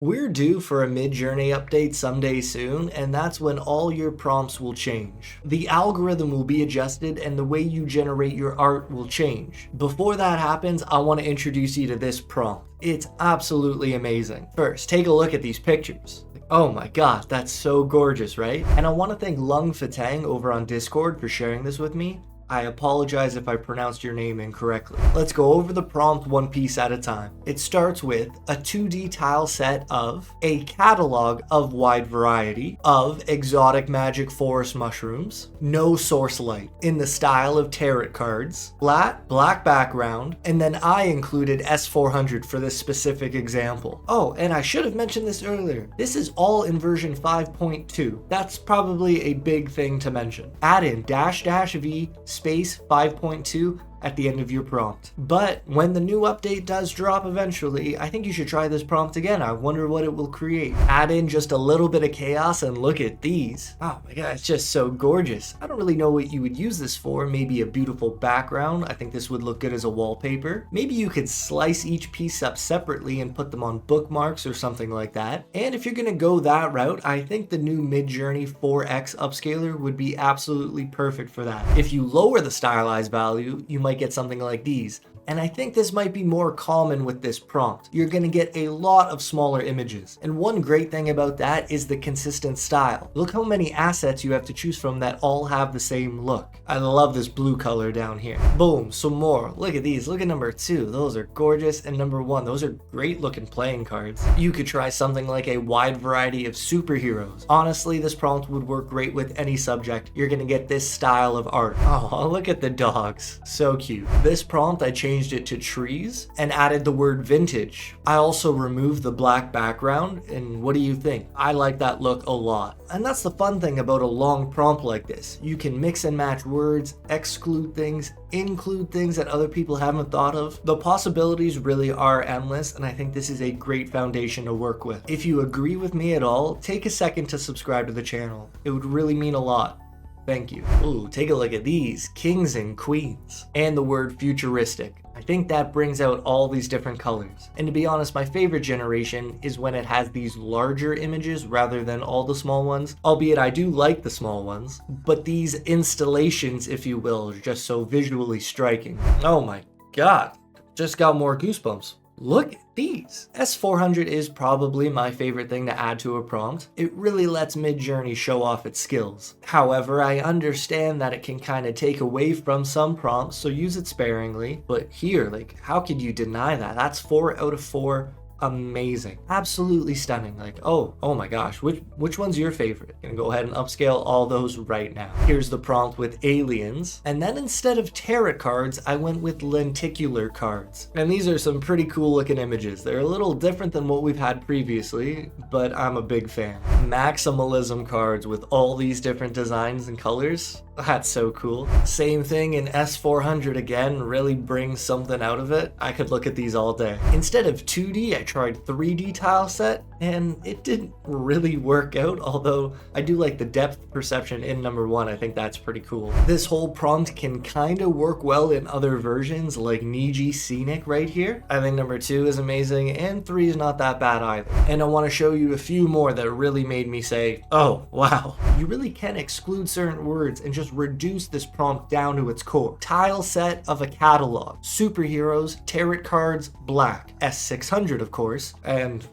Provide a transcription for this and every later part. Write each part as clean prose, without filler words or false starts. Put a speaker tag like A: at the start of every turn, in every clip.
A: We're due for a Midjourney update someday soon, and that's when all your prompts will change. The algorithm will be adjusted and the way you generate your art will change. Before that happens, I want to introduce you to this prompt. It's absolutely amazing. First, take a look at these pictures. Oh my god, that's so gorgeous, right? And I want to thank Lung Fatang over on Discord for sharing this with me. I apologize if I pronounced your name incorrectly. Let's go over the prompt one piece at a time. It starts with a 2D tile set of a catalog of wide variety of exotic magic forest mushrooms, no source light, in the style of tarot cards, flat, black background, and then I included S400 for this specific example. Oh, and I should have mentioned this earlier. This is all in version 5.2. That's probably a big thing to mention. Add in --v space 5.2 at the end of your prompt. But when the new update does drop eventually, I think you should try this prompt again. I wonder what it will create. Add in just a little bit of chaos and look at these. Oh my god, it's just so gorgeous. I don't really know what you would use this for. Maybe a beautiful background. I think this would look good as a wallpaper. Maybe you could slice each piece up separately and put them on bookmarks or something like that. And if you're gonna go that route, I think the new Midjourney 4X upscaler would be absolutely perfect for that. If you lower the stylized value, you might get something like these. And I think this might be more common with this prompt. You're gonna get a lot of smaller images. And one great thing about that is the consistent style. Look how many assets you have to choose from that all have the same look. I love this blue color down here. Boom, some more. Look at these, look at number 2. Those are gorgeous. And number 1, those are great looking playing cards. You could try something like a wide variety of superheroes. Honestly, this prompt would work great with any subject. You're gonna get this style of art. Oh, look at the dogs. So cute. This prompt, I changed it to trees and added the word vintage. I also removed the black background, and what do you think? I like that look a lot. And that's the fun thing about a long prompt like this. You can mix and match words, exclude things, include things that other people haven't thought of. The possibilities really are endless, and I think this is a great foundation to work with. If you agree with me at all, take a second to subscribe to the channel. It would really mean a lot. Thank you. Ooh, take a look at these, kings and queens. And the word futuristic. I think that brings out all these different colors. And to be honest, my favorite generation is when it has these larger images rather than all the small ones. Albeit I do like the small ones, but these installations, if you will, are just so visually striking. Oh my god, just got more goosebumps. Look at these. S400 is probably my favorite thing to add to a prompt. It really lets Midjourney show off its skills. However, I understand that it can kind of take away from some prompts, so use it sparingly. But here, like, how could you deny that? That's 4 out of 4. Amazing, absolutely stunning. Like, oh my gosh, which one's your favorite? Gonna go ahead and upscale all those right now. Here's the prompt with aliens, and then instead of tarot cards, I went with lenticular cards. And these are some pretty cool looking images. They're a little different than what we've had previously, but I'm a big fan. Maximalism cards with all these different designs and colors. That's so cool. Same thing in S400 again, really brings something out of it. I could look at these all day. Instead of 2D, I tried 3D tile set, and it didn't really work out, although I do like the depth perception in number 1. I think that's pretty cool. This whole prompt can kind of work well in other versions, like Niji Scenic right here. I think number 2 is amazing, and 3 is not that bad either. And I want to show you a few more that really made me say, oh, wow. You really can exclude certain words and just reduce this prompt down to its core. Tile set of a catalog. Superheroes, tarot cards, black. S600, of course. And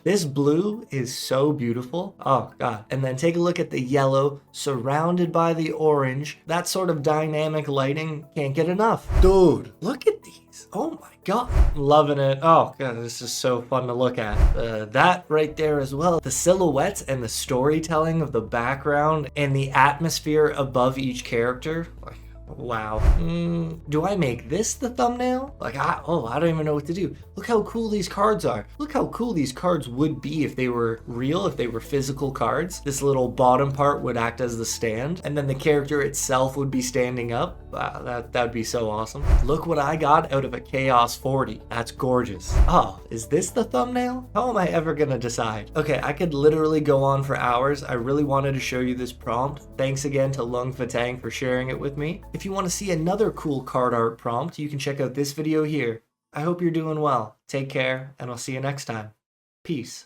A: this blue is so beautiful. Oh god. And then take a look at the yellow surrounded by the orange. That sort of dynamic lighting, can't get enough. Dude, look at these. Oh my god. Loving it. Oh god, this is so fun to look at. That right there as well. The silhouettes and the storytelling of the background and the atmosphere above each character. Wow. Do I make this the thumbnail? Like, I don't even know what to do. Look how cool these cards are. Look how cool these cards would be if they were real, if they were physical cards. This little bottom part would act as the stand, and then the character itself would be standing up. Wow, that'd be so awesome. Look what I got out of a Chaos 40. That's gorgeous. Oh, is this the thumbnail? How am I ever gonna decide? Okay, I could literally go on for hours. I really wanted to show you this prompt. Thanks again to Lung Fatang for sharing it with me. If you want to see another cool card art prompt, you can check out this video here. I hope you're doing well. Take care, and I'll see you next time. Peace.